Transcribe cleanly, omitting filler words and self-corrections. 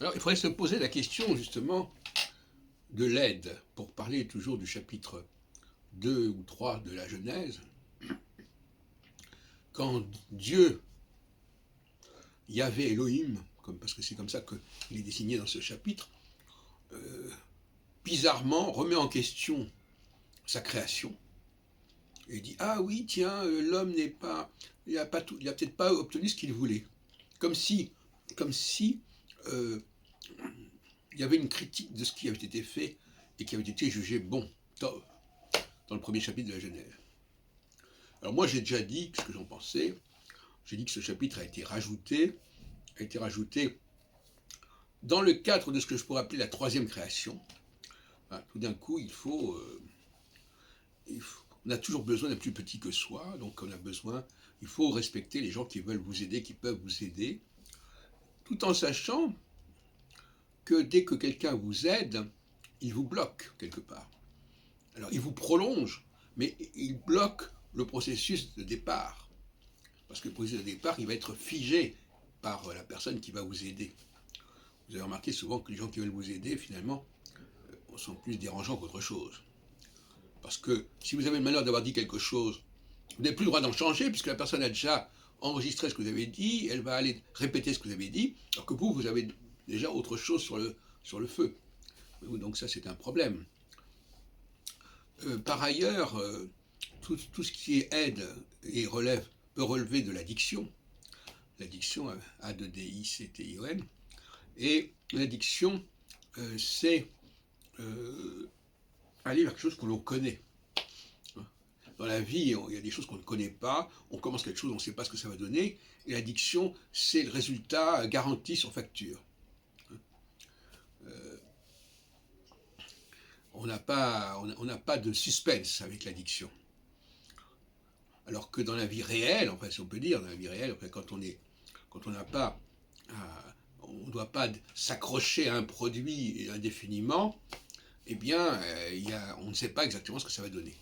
Alors, il faudrait se poser la question, justement, de l'aide, pour parler toujours du chapitre 2 ou 3 de la Genèse. Quand Dieu, Yahvé Elohim, parce que c'est comme ça qu'il est désigné dans ce chapitre, euh, bizarrement remet en question sa création et dit ah oui tiens l'homme n'est pas il a pas tout, il a peut-être pas obtenu ce qu'il voulait, comme si comme si euh, il y avait une critique de ce qui avait été fait et qui avait été jugé bon, tov, dans le premier chapitre de la Genèse. Alors moi j'ai déjà dit ce que j'en pensais. J'ai dit que ce chapitre a été rajouté dans le cadre de ce que je pourrais appeler la troisième création. Hein, tout d'un coup on a toujours besoin d'un plus petit que soi, donc il faut respecter les gens qui veulent vous aider, qui peuvent vous aider, tout en sachant que dès que quelqu'un vous aide, il vous bloque quelque part. Alors il vous prolonge, mais il bloque le processus de départ. Parce que le processus de départ, il va être figé par la personne qui va vous aider. Vous avez remarqué souvent que les gens qui veulent vous aider, finalement, sont plus dérangeants qu'autre chose. Parce que si vous avez le malheur d'avoir dit quelque chose, vous n'avez plus le droit d'en changer, puisque la personne a déjà enregistré ce que vous avez dit, elle va aller répéter ce que vous avez dit, alors que vous avez déjà autre chose sur le feu. Donc ça, c'est un problème. Par ailleurs, tout ce qui est aide et peut relever de l'addiction. L'addiction, A-D-I-C-T-I-O-N. Et l'addiction, c'est aller vers quelque chose que l'on connaît. Dans la vie, il y a des choses qu'on ne connaît pas, on commence quelque chose, on ne sait pas ce que ça va donner, et l'addiction, c'est le résultat garanti sur facture. On n'a pas de suspense avec l'addiction. Alors que dans la vie réelle, enfin si on peut dire, dans la vie réelle, enfin, quand on n'a pas, on ne doit pas s'accrocher à un produit indéfiniment, eh bien, on ne sait pas exactement ce que ça va donner.